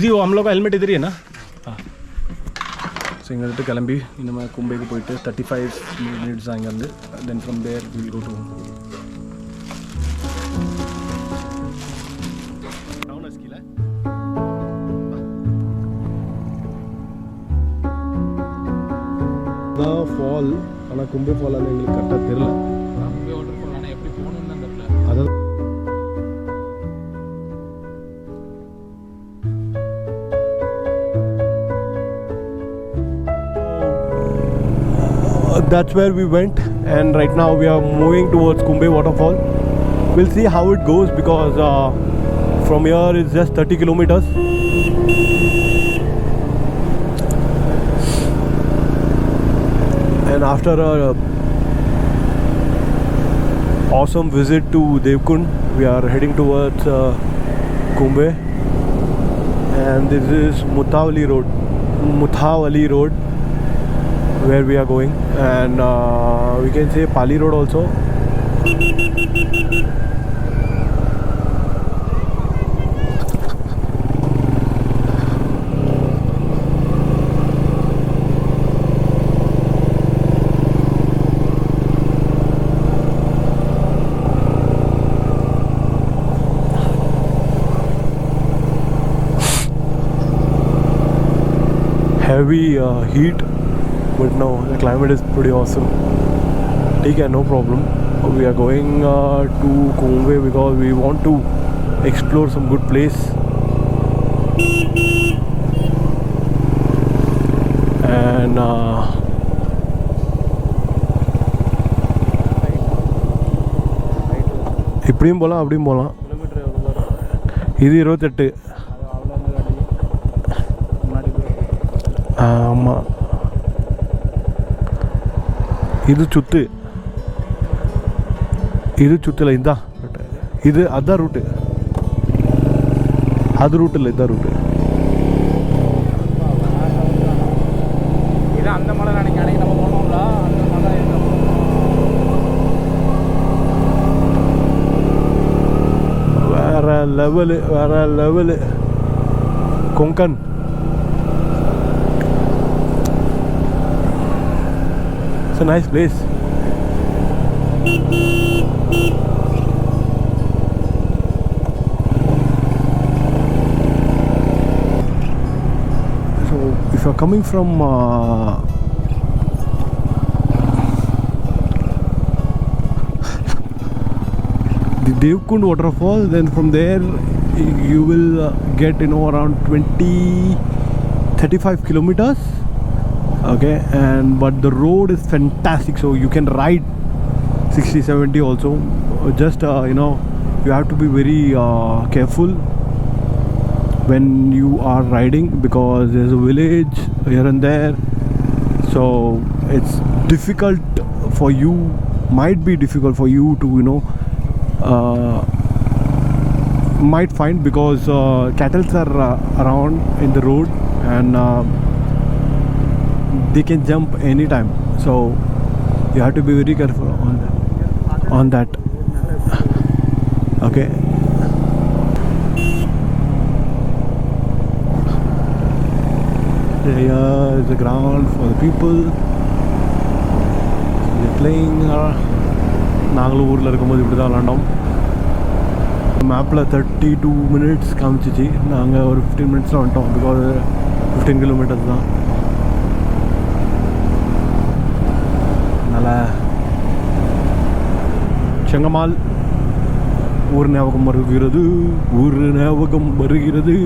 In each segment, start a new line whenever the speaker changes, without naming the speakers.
जी वो हम लोग का हेलमेट इधर ही है ना. हाँ. So इंगलते किलंबी इनमें कुंभे को पोइटे 35 minutes आएंगे. Then from there we will go to down a skill. The fall ana kumbhe fall ana engalukku correct therilla. Kumbhe waterfall ana eppadi poganum nu andha. That's where we went, and right now we are moving towards Kumbhe waterfall. We'll see how it goes because from here it's just 30 kilometers. And after a awesome visit to Devkund, we are heading towards Kumbhe, and this is Muthawali Road where we are going, and we can say Pali Road also. Heavy heat, but no, the climate is pretty awesome. Okay, no problem. We are going to Kumbhe because we want to explore some good place. And இப்படியும் போகலாம் அப்படியும் போகலாம். இது 28. ஆமாம், இது சுத்து, இது சுத்துல இந்தா இது அதான் ரூட்டு, அது ரூட் இல்லை, இதான் ரூட்டு. அந்த மலை நினைக்க நம்ம போனோம்ல, அந்த மலை வேற லெவலு, வேற level. Konkan a nice place. So if you are coming from the Devkund waterfall, then from there you will get around 35 kilometers. Okay, and but the road is fantastic, so you can ride 60-70 also. Just you have to be very careful when you are riding because there's a village here and there, so it's difficult for you, might be difficult for you to might find because cattle are around in the road, and they can jump anytime, so you have to be very careful on that. Okay, here is the ground for the people. They're playing. நாங்களும் ஊரில் இருக்கும்போது இப்படி தான் விளாண்டோம். மேப்பில் 32 minutes காமிச்சிச்சு, நாங்கள் ஒரு 15 minutes வந்துட்டோம் because 15 kilometers தான். செங்கமால் ஊர் ஞாபகம் வருகிறது, ஊர் ஞாபகம் வருகிறது.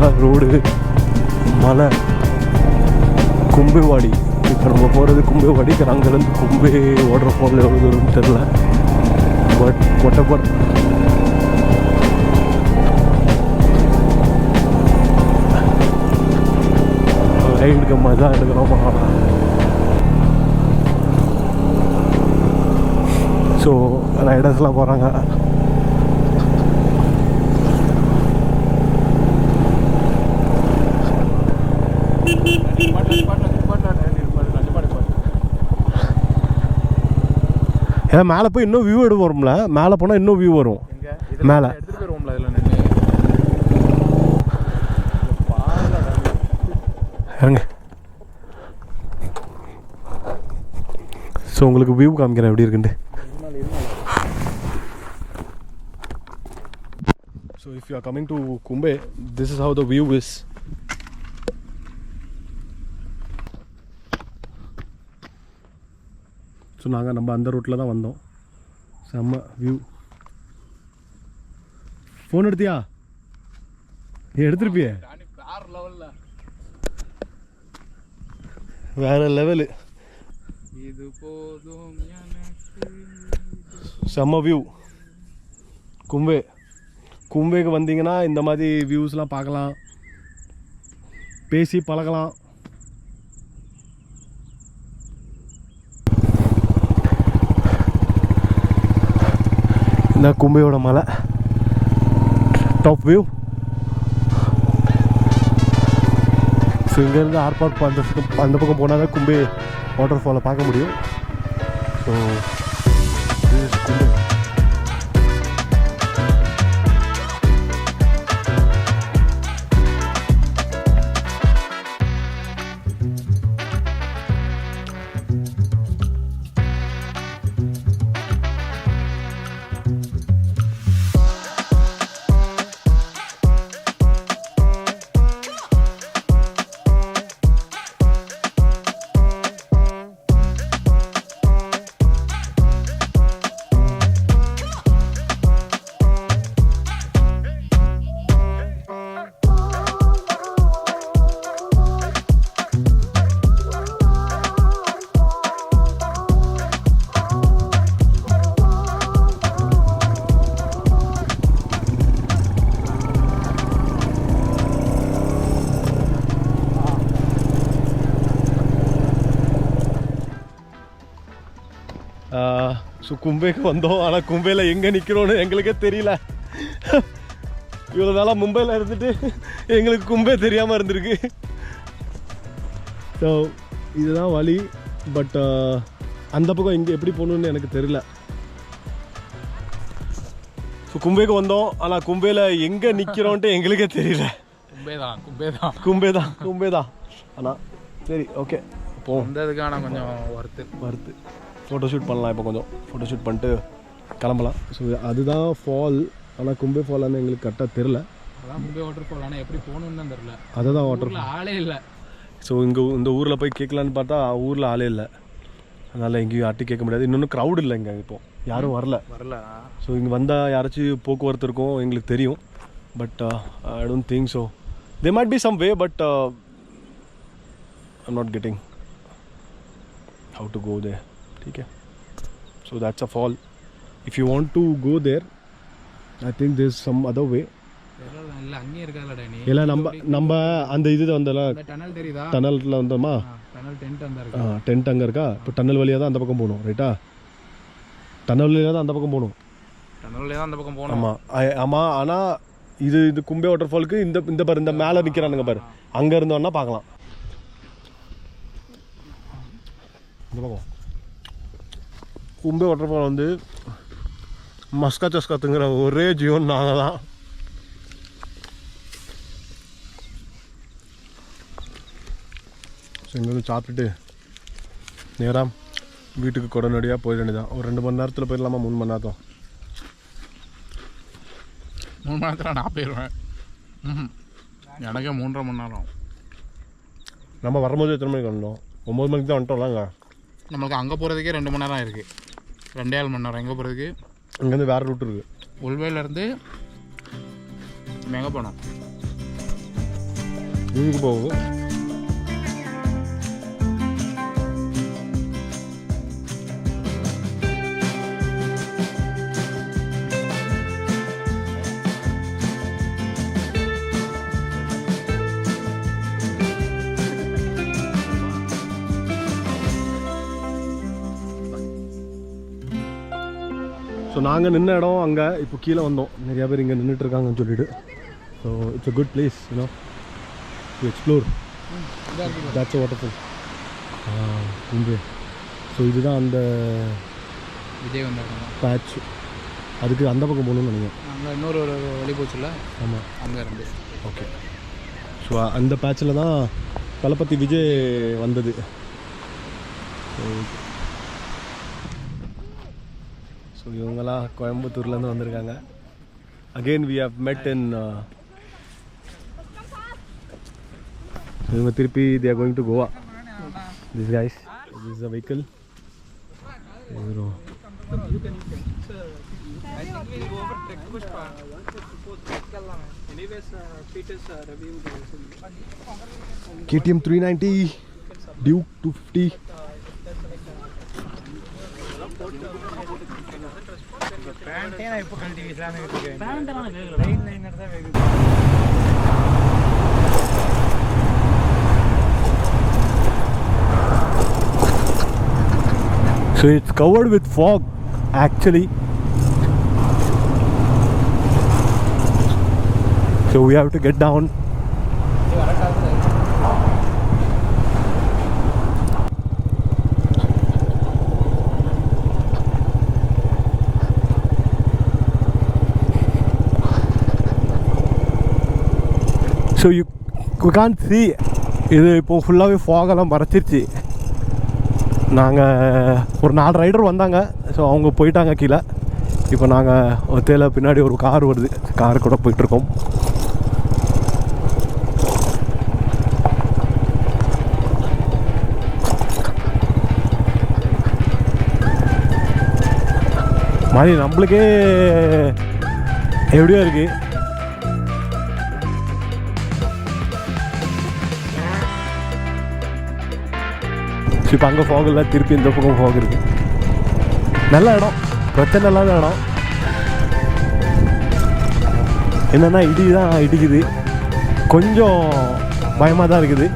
இதுதான் ரோடு, மலை, கும்பேவாடி. இப்போ நம்ம போகிறது கும்பேவாடி. அங்கேருந்து கும்பே வாட்டர் ஃபால் எவ்வளோ தூரம்னு தெரில. But whatever. ரைடுக்கு மஜா எடுக்கிறோமா. ஸோ ரைடர்ஸ்லாம் போகிறாங்க. ஏன் மேலே போய் இன்னும் வியூ எடுக்க வரும்ல? மேலே போனால் இன்னும் வியூ வரும். மேலே இறங்க. ஸோ உங்களுக்கு வியூ காமிக்கிறேன் எப்படி இருக்குன்ட்டு. So if you are coming to Kumbhe, this is how the view is. So நம்ம அந்த ரூட்டில் தான் வந்தோம். செம்ம வியூ. ஃபோன் எடுத்தியா? எடுத்துருப்பியே. வேற லெவலு. இது போதும் செம்ம வியூ. கும்பேக்கு வந்தீங்கன்னா இந்த மாதிரி வியூஸ்லாம் பார்க்கலாம், பேசி பழகலாம். இந்த கும்பையோட மலை டாப் வியூ. ஸோ இங்கேருந்து ஆர்பாட் அந்த பக்கம் போனால் தான் கும்பே வாட்டர் ஃபாலை பார்க்க முடியும். ஸோ கும்பே. ஸோ கும்பேக்கு வந்தோம். ஆனால் கும்பேயில் எங்கே நிற்கிறோன்னு எங்களுக்கே தெரியல. இவ்வளோ நாளாக மும்பையில் இருந்துட்டு எங்களுக்கு கும்பே தெரியாமல் இருந்திருக்கு. ஸோ இதுதான் வழி. பட் அந்த பக்கம் இங்கே எப்படி போகணுன்னு எனக்கு தெரியல. ஸோ கும்பேக்கு வந்தோம். ஆனால் கும்பேயில் எங்கே நிற்கிறோன்ட்டு எங்களுக்கே தெரியல. கும்பே தான். ஆனால் சரி, ஓகே, இப்போ வந்ததுக்கான கொஞ்சம் வருத்து ஃபோட்டோ ஷூட் பண்ணலாம். இப்போ கொஞ்சம் ஃபோட்டோ ஷூட் பண்ணிட்டு கிளம்பலாம். ஸோ அதுதான் ஃபால். ஆனால் கும்பே ஃபால்னு எங்களுக்கு கரெக்டாக தெரில. அதான் கும்பே வாட்டர் ஃபால். ஆனால் எப்படி போகணுன்னு தெரில. அதுதான் வாட்டர் ஃபால். ஆளே இல்லை. ஸோ இந்த ஊரில் போய் கேட்கலான்னு பார்த்தா ஊரில் ஆளே இல்லை. அதனால் எங்கேயும் யார்ட்டும் கேட்க முடியாது. இன்னொன்று க்ரௌட் இல்லை இங்கே. இப்போது யாரும் வரல. ஸோ இங்கே வந்தால் யாராச்சும் போக்குவரத்து இருக்கும் எங்களுக்கு தெரியும். But I don't think so. They might be some way, but I'm not getting how to go there. Okay, so that's a fall. If you want to go there, I think there's some other way. இல்ல அங்க இருக்கலடா நீ. இல்ல நம்ம அந்த இது வந்தல tunnel தெரியுதா? டனல்ல வந்தோமா? Tunnel tent அங்க இருக்கு. டென்ட் அங்க இருக்கா? இப்போ டனல் வழியா தான் அந்த பக்கம் போணும், ரைட்டா? டனல் வழியா தான் அந்த பக்கம் போணும். ஆமா. ஆனா இது கும்பே வாட்டர் ஃபாலுக்கு இந்த பாரு, இந்த மேல நிக்கிறானுங்க பாரு, அங்க இருந்தோம்னா பார்க்கலாம். இந்த பக்கம் கும்பே வாட்டர் ஃபால் வந்து மஸ்கா சஸ்காத்துங்கிற ஒரே ஜீவன் நாங்கள் தான். ஸோ இங்கே வந்து சாப்பிட்டுட்டு நேராக வீட்டுக்கு கொடனடியாக போயிட வேண்டியதான். ஒரு 2 மணி நேரத்தில் போயிடலாமா? 3 மணி நேரம்?
3 மணி நேரத்தில் நான் போயிடுவேன். எனக்கே 3.5 மணி நேரம்.
நம்ம வரும்போது எத்தனை மணிக்கு வந்தோம்? 9 மணிக்கு தான் வந்துட்டோம்லாங்க.
நம்மளுக்கு அங்கே போகிறதுக்கே 2 மணி நேரம் இருக்குது. 2.5 மணி நேரம் எங்கே போகிறதுக்கு.
இங்கேருந்து வேறு ரூட் இருக்குது.
உள்வேலேருந்து எங்கே போனோம்?
இதுக்கு போகும். ஸோ நாங்கள் நின்ன இடம் அங்கே இப்போ கீழே வந்தோம். நிறையா பேர் இங்கே நின்றுட்டுருக்காங்கன்னு சொல்லிட்டு. So it's a good place you know to explore. That's a waterfall Kumbhe. So இதுதான் அந்த
இதே வந்து
பேட்ச். அதுக்கு அந்த பக்கம் போகணும்னு நினைக்கிறேன்.
அங்கே இன்னொரு ஒரு வழி போச்சுல்ல. ஆமாம், அங்கே இருந்து.
ஓகே. ஸோ அந்த பேட்சில் தான் தளபதி விஜய் வந்தது. ஸோ இவங்கெல்லாம் கோயம்புத்தூர்லேருந்து வந்திருக்காங்க. அகெயின் வி ஹவ் மெட் இன் இவங்க திருப்பி they are going to Goa. This guys, this is a vehicle.
I think we'll go over Trek Pushpa. Anyways, Peter's review.
KTM 390, Duke 250. So it's covered with fog actually. So we have to get down. So you can't see. இது இப்போ ஃபுல்லாகவே ஃபாகெல்லாம் மறைச்சிருச்சு. நாங்கள் ஒரு 4 rider வந்தாங்க. So அவங்க போயிட்டாங்க கீழே. இப்போ நாங்கள் ஒத்தையில் பின்னாடி ஒரு கார் வருது. கார் கூட போயிட்டுருக்கோம். மாதிரி நம்மளுக்கே எப்படியோ இருக்குது. இப்போ அங்கே ஃபாக் இல்லை, திருப்பி இந்த பக்கம் ஃபாக் இருக்குது. நல்ல இடம், பிரச்சனை இல்லாத இடம். என்னென்னா இடி தான் இடிக்குது, கொஞ்சம் பயமாக தான் இருக்குது.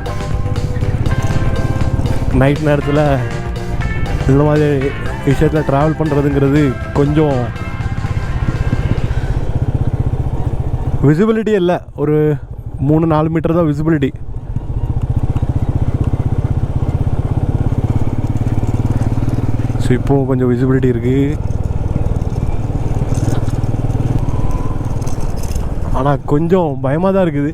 நைட் நேரத்தில் இந்த மாதிரி விஷயத்தில் ட்ராவல் பண்ணுறதுங்கிறது கொஞ்சம் விசிபிலிட்டி இல்லை. ஒரு 3-4 மீட்டர் தான் விசிபிலிட்டி. ஸோ இப்போவும் கொஞ்சம் விசிபிலிட்டி இருக்குது. ஆனால் கொஞ்சம் பயமாக தான் இருக்குது.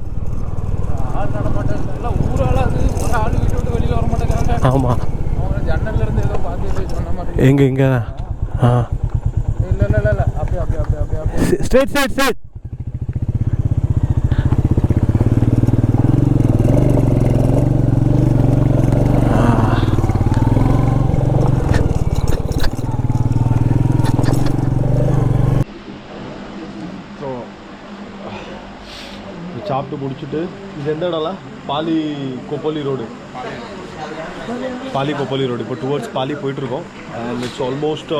ஆமாம், எங்கே எங்கே ஸ்ட்ரெயிட் ஸ்ட்ரெயிட் ஸ்ட்ரெயிட். சாப்பிட்டு முடிச்சுட்டு இது எந்த இடம்ல பாலி கொப்போலி ரோடு, பாலி கொப்போலி ரோடு. இப்போ டுவர்ட்ஸ் பாலி போயிட்டுருக்கோம். And it's almost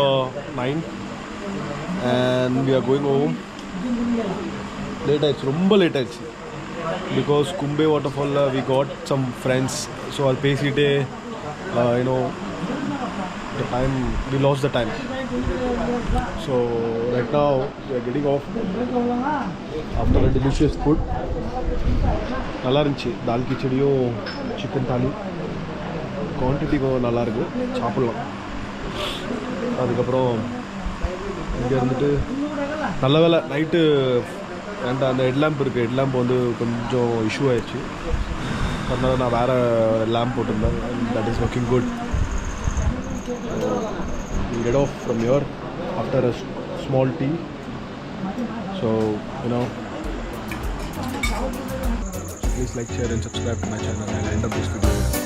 9 and we are going home. Late ஆயிடுச்சு, ரொம்ப லேட் ஆயிடுச்சு. பிகாஸ் கும்பே வாட்டர் ஃபாலில் we got some friends. So அது பேசிகிட்டே you know the time we lost the time. So right now we are getting off after a delicious food. நல்லா இருந்துச்சு. தால் கிச்சடியும் chicken தாலி quantity நல்லா இருக்குது, சாப்பிட்லாம். அதுக்கப்புறம் இங்கே இருந்துட்டு நல்ல வேலை நைட்டு அந்த ஹெட்லேம்ப் இருக்குது. ஹெட்லேம்ப் வந்து கொஞ்சம் இஷ்யூ ஆயிடுச்சு. அதனால நான் வேறு லேம்ப் போட்டிருந்தேன். That is working good. We'll get off from here after a small tea. So, you know, please like, share and subscribe to my channel. I'll end up this video.